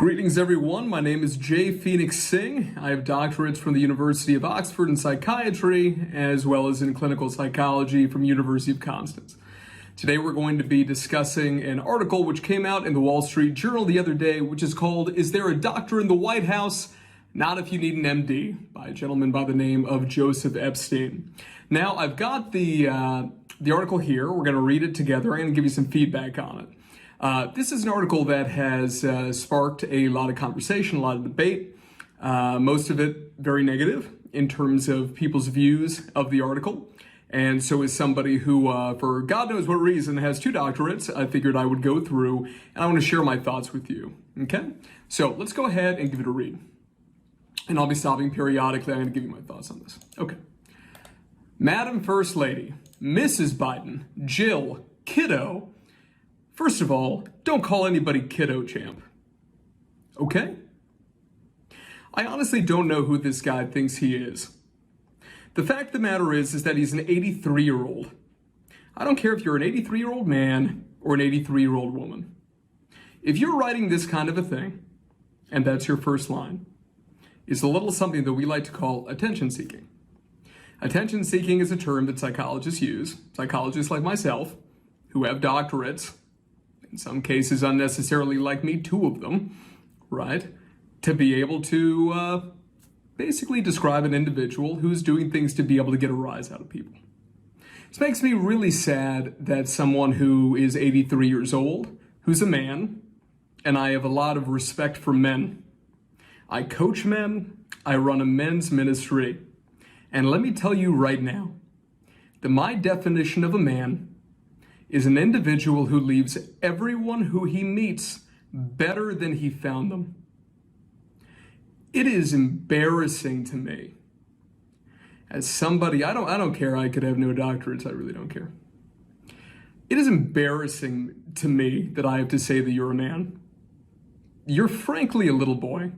Greetings everyone, my name is Phoenix Singh. I have doctorates from the University of Oxford in psychiatry, as well as in clinical psychology from University of Konstanz. Today we're going to be discussing an article which came out in the Wall Street Journal the other day, which is called, "Is There a Doctor in the White House? Not If You Need an MD," by a gentleman by the name of Joseph Epstein. Now, I've got the article here. We're going to read it together and give you some feedback on it. This is an article that has sparked a lot of conversation, a lot of debate, most of it very negative in terms of people's views of the article. And so as somebody who, for God knows what reason, has 2 doctorates, I figured I would go through and I want to share my thoughts with you, okay? So let's go ahead and give it a read. And I'll be stopping periodically. I'm going to give you my thoughts on this. Okay. Madam First Lady, Mrs. Biden, Jill, Kiddo. First of all, don't call anybody kiddo, champ. Okay? I honestly don't know who this guy thinks he is. The fact of the matter is that he's an 83-year-old. I don't care if you're an 83-year-old man or an 83-year-old woman. If you're writing this kind of a thing, and that's your first line, it's a little something that we like to call attention-seeking. Attention-seeking is a term that psychologists use, psychologists like myself, who have doctorates, in some cases unnecessarily like me, 2 of them, right? To be able to basically describe an individual who's doing things to be able to get a rise out of people. This makes me really sad that someone who is 83 years old, who's a man, and I have a lot of respect for men. I coach men, I run a men's ministry, and let me tell you right now that my definition of a man is an individual who leaves everyone who he meets better than he found them. It is embarrassing to me. As somebody, I don't care, I could have no doctorates, I really don't care. It is embarrassing to me that I have to say that you're a man. You're frankly a little boy.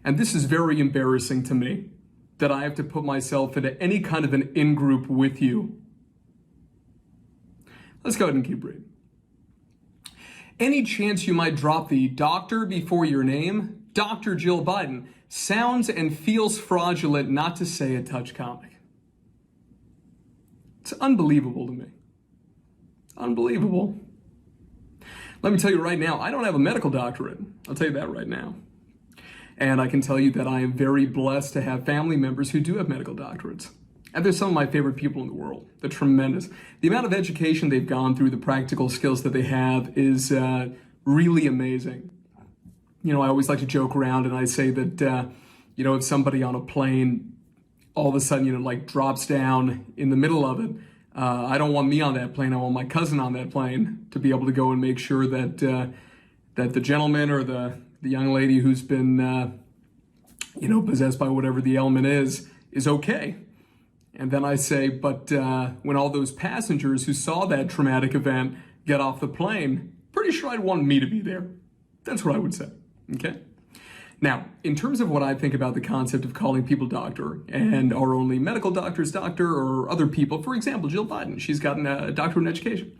And this is very embarrassing to me, that I have to put myself into any kind of an in-group with you. Let's go ahead and keep reading. Any chance you might drop the doctor before your name, Dr. Jill Biden, sounds and feels fraudulent, not to say a touch comic. It's unbelievable to me. Unbelievable. Let me tell you right now, I don't have a medical doctorate. I'll tell you that right now. And I can tell you that I am very blessed to have family members who do have medical doctorates. And they're some of my favorite people in the world. They're tremendous. The amount of education they've gone through, the practical skills that they have is really amazing. You know, I always like to joke around and I say that, you know, if somebody on a plane all of a sudden, you know, like drops down in the middle of it, I don't want me on that plane. I want my cousin on that plane to be able to go and make sure that that the gentleman or the young lady who's been, you know, possessed by whatever the ailment is okay. And then I say, but when all those passengers who saw that traumatic event get off the plane, pretty sure I'd want me to be there. That's what I would say, okay? Now, in terms of what I think about the concept of calling people doctor, and are only medical doctors doctor or other people, for example, Jill Biden, she's gotten a doctorate in education.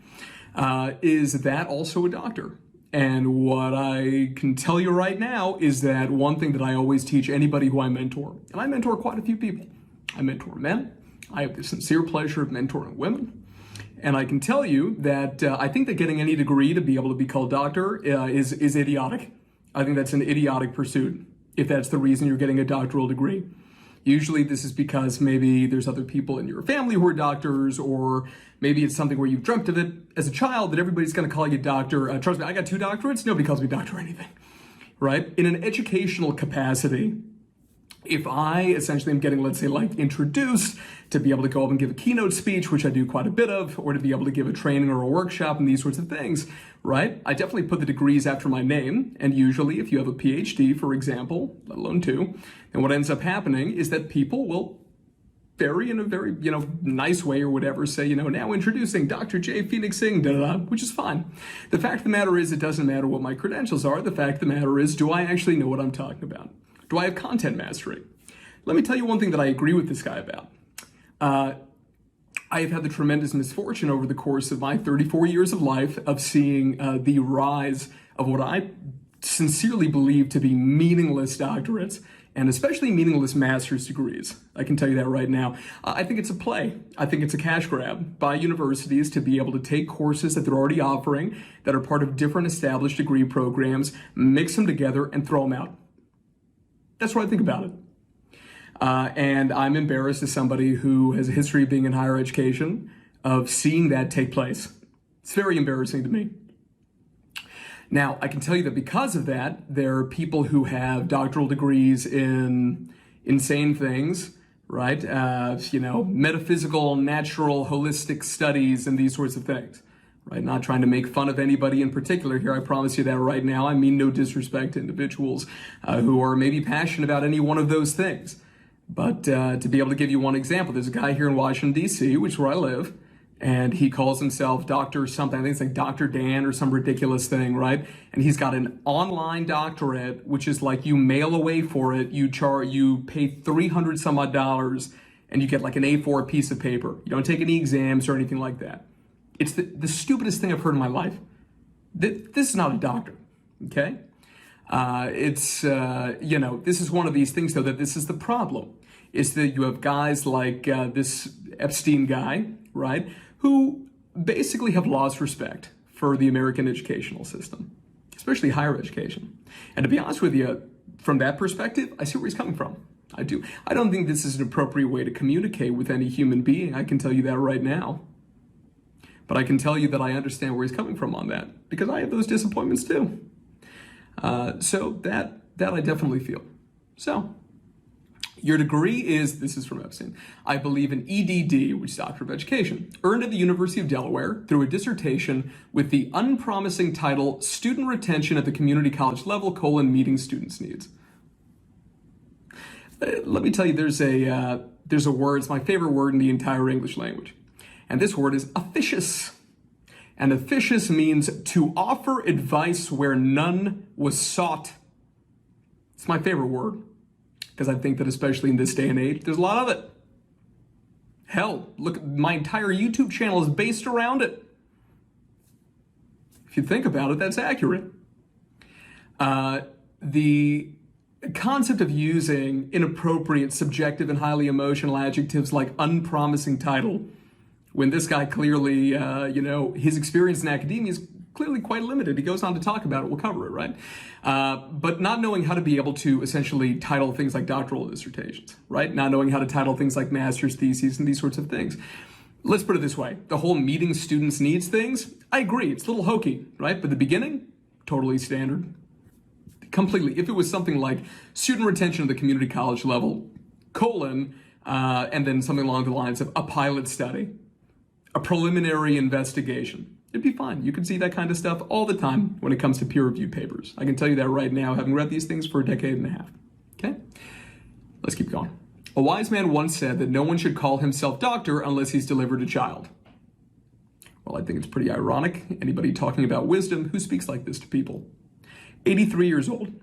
Is that also a doctor? And what I can tell you right now is that one thing that I always teach anybody who I mentor, and I mentor quite a few people. I mentor men. I have the sincere pleasure of mentoring women. And I can tell you that I think that getting any degree to be able to be called doctor is idiotic. I think that's an idiotic pursuit, if that's the reason you're getting a doctoral degree. Usually this is because maybe there's other people in your family who are doctors, or maybe it's something where you've dreamt of it as a child that everybody's going to call you doctor. Trust me, I got 2 doctorates. Nobody calls me doctor or anything, right? In an educational capacity, if I essentially am getting, let's say, like introduced to be able to go up and give a keynote speech, which I do quite a bit of, or to be able to give a training or a workshop and these sorts of things, right? I definitely put the degrees after my name. And usually if you have a PhD, for example, let alone 2, then what ends up happening is that people will in a very, you know, nice way or whatever, say, you know, now introducing Dr. Phoenix Singh, which is fine. The fact of the matter is, it doesn't matter what my credentials are. The fact of the matter is, do I actually know what I'm talking about? Do I have content mastery? Let me tell you one thing that I agree with this guy about. I have had the tremendous misfortune over the course of my 34 years of life of seeing the rise of what I sincerely believe to be meaningless doctorates, and especially meaningless master's degrees. I can tell you that right now. I think it's a play. I think it's a cash grab by universities to be able to take courses that they're already offering that are part of different established degree programs, mix them together, and throw them out. That's what I think about it. And I'm embarrassed as somebody who has a history of being in higher education, of seeing that take place. It's very embarrassing to me. Now, I can tell you that because of that, there are people who have doctoral degrees in insane things, right? Metaphysical, natural, holistic studies and these sorts of things, right? Not trying to make fun of anybody in particular here. I promise you that right now. I mean no disrespect to individuals who are maybe passionate about any one of those things. But to be able to give you one example, there's a guy here in Washington, D.C., which is where I live, and he calls himself Dr. something. I think it's like Dr. Dan or some ridiculous thing, right? And he's got an online doctorate, which is like you mail away for it. You pay $300 some odd, and you get like an A4 piece of paper. You don't take any exams or anything like that. It's the stupidest thing I've heard in my life. This is not a doctor, okay? This is one of these things, though, that this is the problem. Is that you have guys like this Epstein guy, right, who basically have lost respect for the American educational system, especially higher education. And to be honest with you, from that perspective, I see where he's coming from. I do. I don't think this is an appropriate way to communicate with any human being. I can tell you that right now. But I can tell you that I understand where he's coming from on that, because I have those disappointments too. So that I definitely feel. So your degree is, this is from Epstein, I believe in EDD, which is Doctor of Education, earned at the University of Delaware through a dissertation with the unpromising title, Student Retention at the Community College Level, Meeting Students' Needs. Let me tell you, there's a word, it's my favorite word in the entire English language. And this word is officious. And officious means to offer advice where none was sought. It's my favorite word, because I think that especially in this day and age, there's a lot of it. Hell, look, my entire YouTube channel is based around it. If you think about it, that's accurate. The concept of using inappropriate, subjective, and highly emotional adjectives like unpromising title, when this guy clearly, his experience in academia is clearly quite limited. He goes on to talk about it. We'll cover it, right? But not knowing how to be able to essentially title things like doctoral dissertations, right? Not knowing how to title things like master's theses and these sorts of things. Let's put it this way. The whole meeting students' needs things, I agree. It's a little hokey, right? But the beginning, totally standard. Completely. If it was something like student retention at the community college level, and then something along the lines of a pilot study, a preliminary investigation, it'd be fine. You can see that kind of stuff all the time when it comes to peer-reviewed papers. I can tell you that right now, having read these things for a decade and a half. Okay? Let's keep going. A wise man once said that no one should call himself doctor unless he's delivered a child. Well, I think it's pretty ironic. Anybody talking about wisdom who speaks like this to people. 83 years old.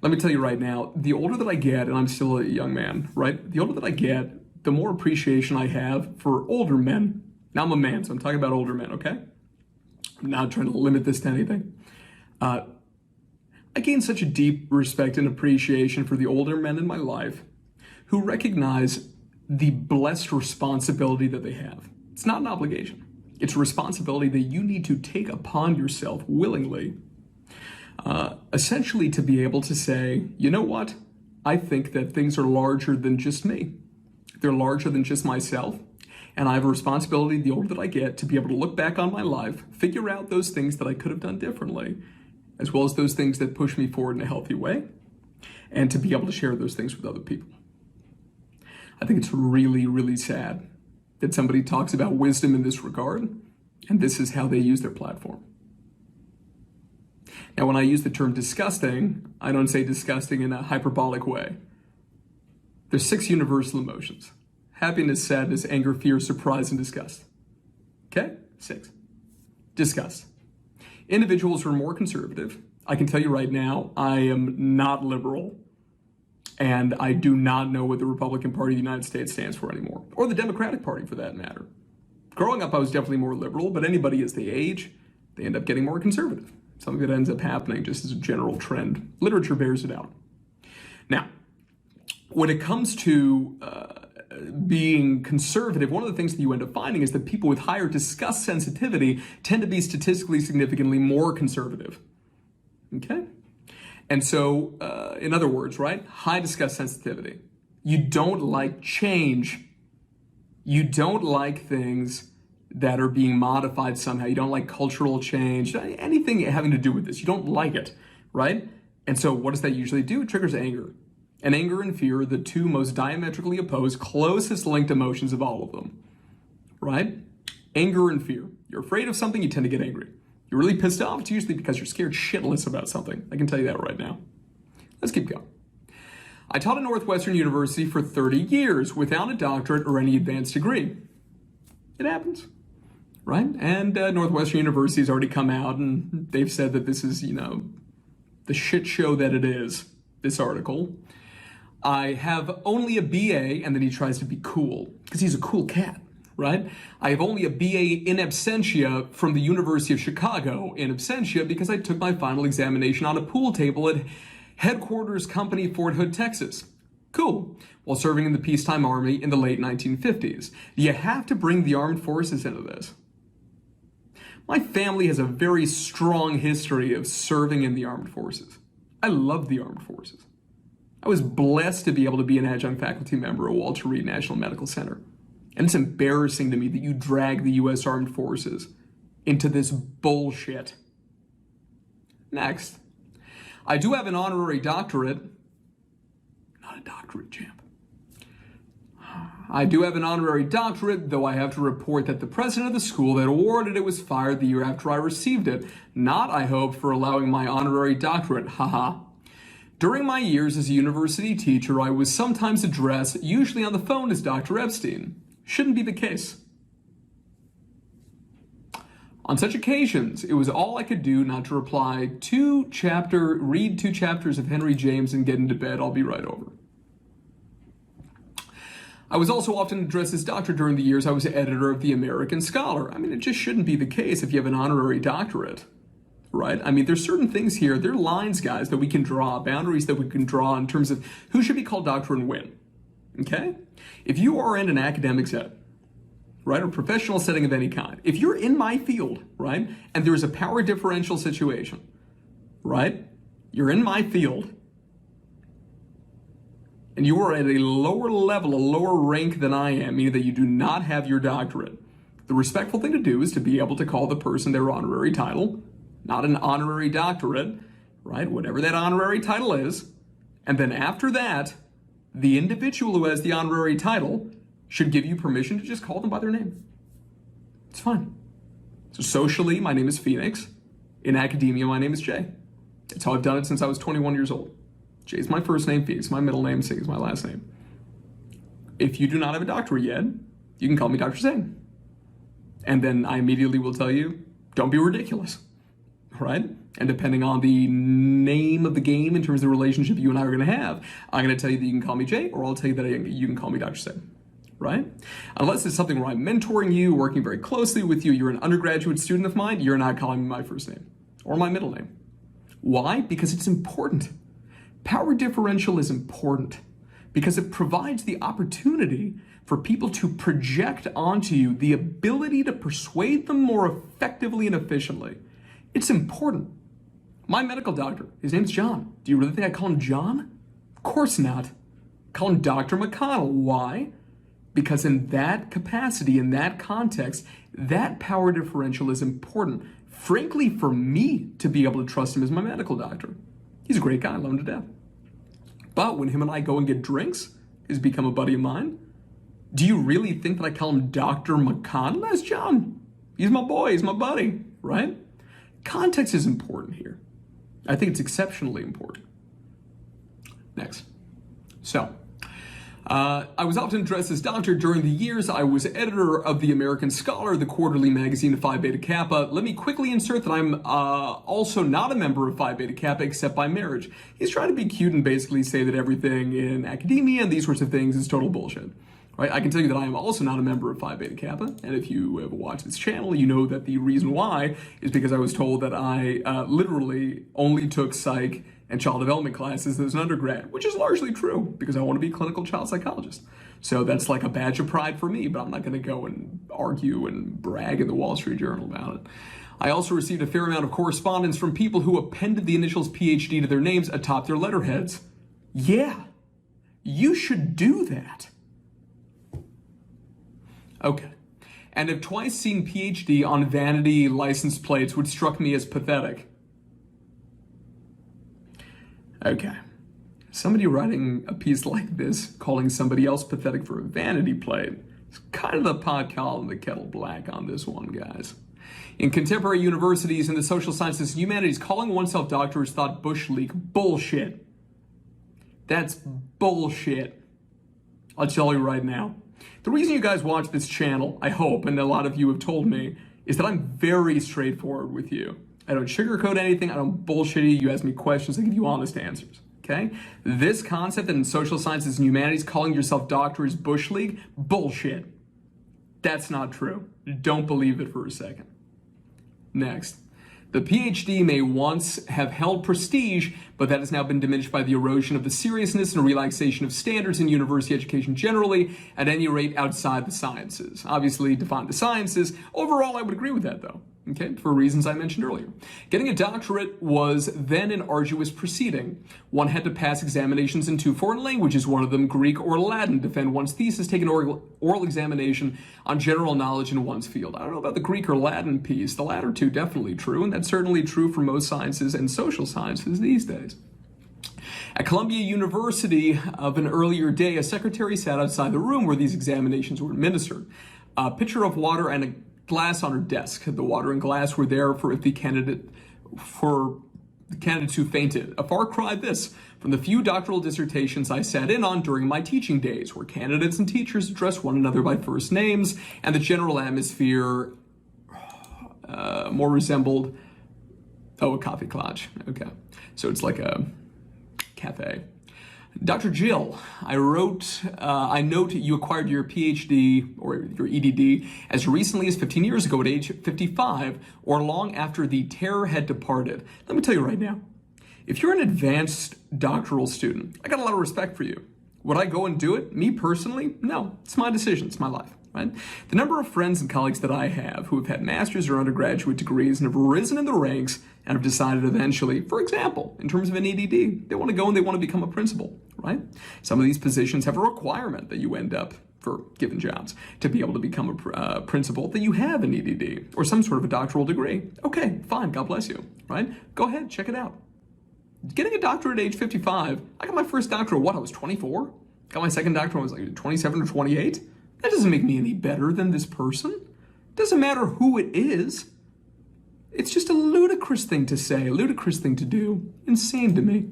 Let me tell you right now, the older that I get, and I'm still a young man, right? The older that I get, the more appreciation I have for older men. Now I'm a man, so I'm talking about older men, okay? I'm not trying to limit this to anything. I gain such a deep respect and appreciation for the older men in my life who recognize the blessed responsibility that they have. It's not an obligation. It's a responsibility that you need to take upon yourself willingly, essentially to be able to say, you know what? I think that things are larger than just me. They're larger than just myself. And I have a responsibility, the older that I get, to be able to look back on my life, figure out those things that I could have done differently, as well as those things that push me forward in a healthy way, and to be able to share those things with other people. I think it's really, really sad that somebody talks about wisdom in this regard, and this is how they use their platform. Now, when I use the term disgusting, I don't say disgusting in a hyperbolic way. There's 6 universal emotions: happiness, sadness, anger, fear, surprise, and disgust. Okay? 6. Disgust. Individuals who are more conservative, I can tell you right now, I am not liberal, and I do not know what the Republican Party of the United States stands for anymore, or the Democratic Party for that matter. Growing up, I was definitely more liberal, but anybody as they age, they end up getting more conservative. something that ends up happening just as a general trend. Literature bears it out. Now, when it comes to being conservative, one of the things that you end up finding is that people with higher disgust sensitivity tend to be statistically significantly more conservative. Okay? And so, in other words, right, high disgust sensitivity. You don't like change. You don't like things that are being modified somehow. You don't like cultural change, anything having to do with this. You don't like it, right? And so what does that usually do? It triggers anger. And anger and fear are the two most diametrically opposed, closest linked emotions of all of them, right? Anger and fear. You're afraid of something, you tend to get angry. You're really pissed off, it's usually because you're scared shitless about something. I can tell you that right now. Let's keep going. I taught at Northwestern University for 30 years without a doctorate or any advanced degree. It happens, right? And Northwestern University has already come out and they've said that this is, the shit show that it is, this article. I have only a BA, and then he tries to be cool, because he's a cool cat, right? I have only a BA in absentia from the University of Chicago in absentia because I took my final examination on a pool table at Headquarters Company, Fort Hood, Texas. Cool. While serving in the peacetime army in the late 1950s. You have to bring the armed forces into this. My family has a very strong history of serving in the armed forces. I love the armed forces. I was blessed to be able to be an adjunct faculty member at Walter Reed National Medical Center. And it's embarrassing to me that you drag the U.S. Armed Forces into this bullshit. Next. I do have an honorary doctorate. Not a doctorate, champ. I do have an honorary doctorate, though I have to report that the president of the school that awarded it was fired the year after I received it. Not, I hope, for allowing my honorary doctorate. Haha. During my years as a university teacher, I was sometimes addressed, usually on the phone, as Dr. Epstein. Shouldn't be the case. On such occasions, it was all I could do not to reply, read 2 chapters of Henry James and get into bed, I'll be right over. I was also often addressed as doctor during the years I was editor of the American Scholar. I mean, it just shouldn't be the case if you have an honorary doctorate, right? I mean, there's certain things here, there are lines, guys, that we can draw, boundaries that we can draw in terms of who should be called doctor and when, okay? If you are in an academic setting, right, or professional setting of any kind, if you're in my field, right, and there's a power differential situation, right, you're in my field, and you are at a lower level, a lower rank than I am, meaning that you do not have your doctorate, the respectful thing to do is to be able to call the person their honorary title, not an honorary doctorate, right, whatever that honorary title is, and then after that, the individual who has the honorary title should give you permission to just call them by their name. It's fine. So socially, my name is Phoenix. In academia, my name is Jay. It's how I've done it since I was 21 years old. Jay is my first name, Phoenix is my middle name, Singh is my last name. If you do not have a doctorate yet, you can call me Dr. Singh. And then I immediately will tell you, don't be ridiculous, right? And depending on the name of the game in terms of the relationship you and I are going to have, I'm going to tell you that you can call me Jay, or I'll tell you that you can call me Dr. Singh, right? Unless it's something where I'm mentoring you, working very closely with you, you're an undergraduate student of mine, you're not calling me my first name or my middle name. Why? Because it's important. Power differential is important because it provides the opportunity for people to project onto you the ability to persuade them more effectively and efficiently. It's important. My medical doctor, his name's John. Do you really think I call him John? Of course not. I call him Dr. McConnell. Why? Because in that capacity, in that context, that power differential is important. Frankly, for me to be able to trust him as my medical doctor. He's a great guy, I love him to death. But when him and I go and get drinks, he's become a buddy of mine. Do you really think that I call him Dr. McConnell? That's John. He's my boy, he's my buddy, right? Context is important here. I think it's exceptionally important. Next. So, I was often addressed as doctor during the years I was editor of the American Scholar, the quarterly magazine Phi Beta Kappa. Let me quickly insert that I'm also not a member of Phi Beta Kappa except by marriage. He's trying to be cute and basically say that everything in academia and these sorts of things is total bullshit, right? I can tell you that I am also not a member of Phi Beta Kappa, and if you ever watch this channel, you know that the reason why is because I was told that I literally only took psych and child development classes as an undergrad, which is largely true because I want to be a clinical child psychologist. So that's like a badge of pride for me, but I'm not going to go and argue and brag in the Wall Street Journal about it. I also received a fair amount of correspondence from people who appended the initials PhD to their names atop their letterheads. Yeah, you should do that. Okay. And have twice seen PhD on vanity license plates, which struck me as pathetic. Okay. Somebody writing a piece like this, calling somebody else pathetic for a vanity plate, it's kind of the pot calling the kettle black on this one, guys. In contemporary universities in the social sciences and humanities, calling oneself doctor is thought bush league bullshit. That's bullshit. I'll tell you right now. The reason you guys watch this channel, I hope, and a lot of you have told me, is that I'm very straightforward with you. I don't sugarcoat anything. I don't bullshit you. You ask me questions, I give you honest answers. Okay? This concept that in social sciences and humanities, calling yourself doctor is bush league, bullshit. That's not true. Don't believe it for a second. Next. The PhD may once have held prestige, but that has now been diminished by the erosion of the seriousness and relaxation of standards in university education generally, at any rate outside the sciences. Obviously, define the sciences. Overall, I would agree with that, though, okay, for reasons I mentioned earlier. Getting a doctorate was then an arduous proceeding. One had to pass examinations in 2 foreign languages, one of them Greek or Latin, defend one's thesis, take an oral examination on general knowledge in one's field. I don't know about the Greek or Latin piece. The latter two definitely true, and that's certainly true for most sciences and social sciences these days. At Columbia University of an earlier day, a secretary sat outside the room where these examinations were administered. A pitcher of water and a glass on her desk. The water and glass were there for the candidates who fainted. A far cry this from the few doctoral dissertations I sat in on during my teaching days, where candidates and teachers addressed one another by first names, and the general atmosphere more resembled, a coffee klatsch. Okay, so it's like a cafe. Dr. Jill, I note you acquired your PhD or your EDD as recently as 15 years ago at age 55 or long after the terror had departed. Let me tell you right now, if you're an advanced doctoral student, I got a lot of respect for you. Would I go and do it? Me personally? No, it's my decision, it's my life. Right? The number of friends and colleagues that I have who have had master's or undergraduate degrees and have risen in the ranks and have decided eventually, for example, in terms of an EDD, they want to go and they want to become a principal, right? Some of these positions have a requirement that you end up, for given jobs, to be able to become a principal, that you have an EDD or some sort of a doctoral degree. Okay, fine, God bless you, right? Go ahead, check it out. Getting a doctorate at age 55, I got my first doctorate, I was 24? Got my second doctorate, I was like 27 or 28? That doesn't make me any better than this person. Doesn't matter who it is. It's just a ludicrous thing to say, a ludicrous thing to do. Insane to me.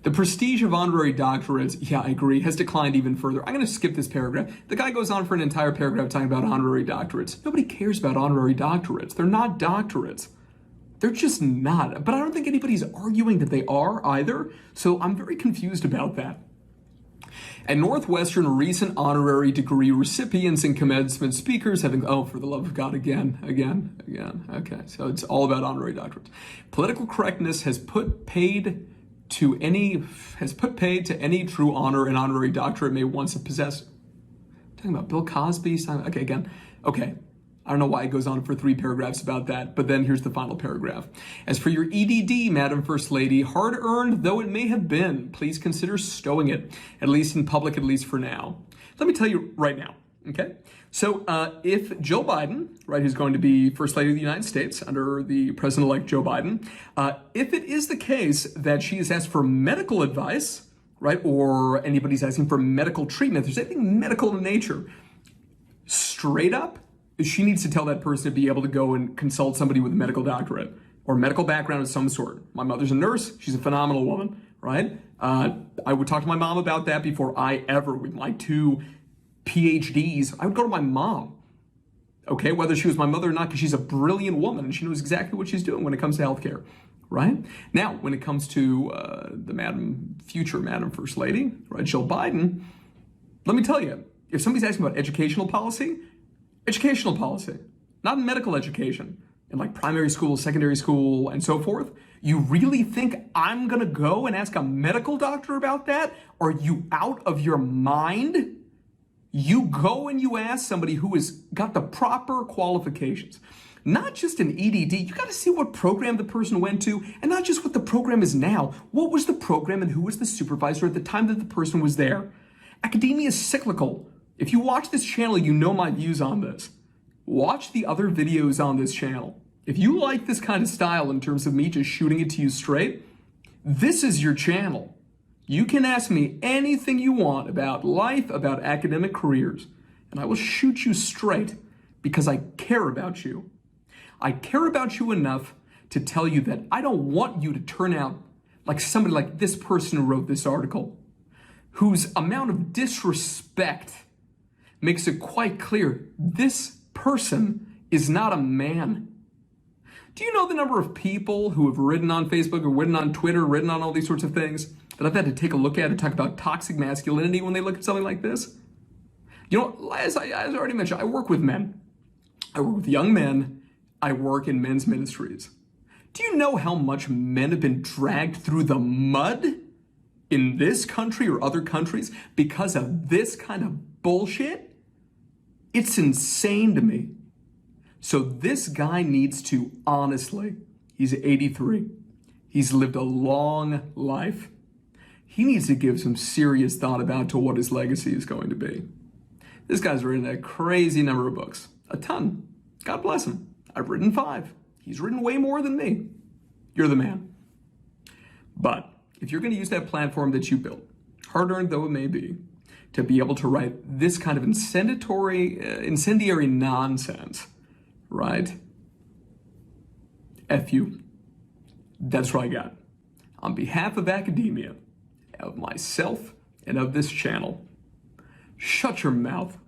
The prestige of honorary doctorates, yeah, I agree, has declined even further. I'm going to skip this paragraph. The guy goes on for an entire paragraph talking about honorary doctorates. Nobody cares about honorary doctorates. They're not doctorates. They're just not. But I don't think anybody's arguing that they are either. So I'm very confused about that. At Northwestern, recent honorary degree recipients and commencement speakers have, oh, for the love of God, again. Okay, so it's all about honorary doctorates. Political correctness has put paid to any true honor an honorary doctorate may once have possessed. Talking about Bill Cosby. Okay, again. Okay. I don't know why it goes on for 3 paragraphs about that, but then here's the final paragraph. As for your EDD, Madam First Lady, hard-earned though it may have been, please consider stowing it, at least in public, at least for now. Let me tell you right now, okay? So if Joe Biden, right, who's going to be First Lady of the United States under the President-elect Joe Biden, if it is the case that she is asked for medical advice, right, or anybody's asking for medical treatment, if there's anything medical in nature, straight up, she needs to tell that person to be able to go and consult somebody with a medical doctorate or medical background of some sort. My mother's a nurse. She's a phenomenal woman, right? I would talk to my mom about that before I ever, with my 2 PhDs, I would go to my mom, okay? Whether she was my mother or not, because she's a brilliant woman and she knows exactly what she's doing when it comes to healthcare, right? Now, when it comes to the future Madam First Lady, right, Jill Biden, let me tell you, If somebody's asking about educational policy, not in medical education, in like primary school, secondary school, and so forth. You really think I'm gonna go and ask a medical doctor about that? Are you out of your mind? You go and you ask somebody who has got the proper qualifications. Not just an EDD, you gotta see what program the person went to, and not just what the program is now. What was the program and who was the supervisor at the time that the person was there? Academia is cyclical. If you watch this channel, you know my views on this. Watch the other videos on this channel. If you like this kind of style in terms of me just shooting it to you straight, this is your channel. You can ask me anything you want about life, about academic careers, and I will shoot you straight because I care about you. I care about you enough to tell you that I don't want you to turn out like somebody like this person who wrote this article, whose amount of disrespect makes it quite clear this person is not a man. Do you know the number of people who have written on Facebook or written on Twitter, written on all these sorts of things that I've had to take a look at and talk about toxic masculinity when they look at something like this? You know, as I already mentioned, I work with men. I work with young men. I work in men's ministries. Do you know how much men have been dragged through the mud in this country or other countries because of this kind of bullshit? It's insane to me. So this guy needs to, honestly, he's 83. He's lived a long life. He needs to give some serious thought about to what his legacy is going to be. This guy's written a crazy number of books, a ton. God bless him. I've written 5. He's written way more than me. You're the man. But if you're going to use that platform that you built, hard-earned though it may be, to be able to write this kind of incendiary nonsense, right? F you. That's what I got. On behalf of academia, of myself, and of this channel, shut your mouth.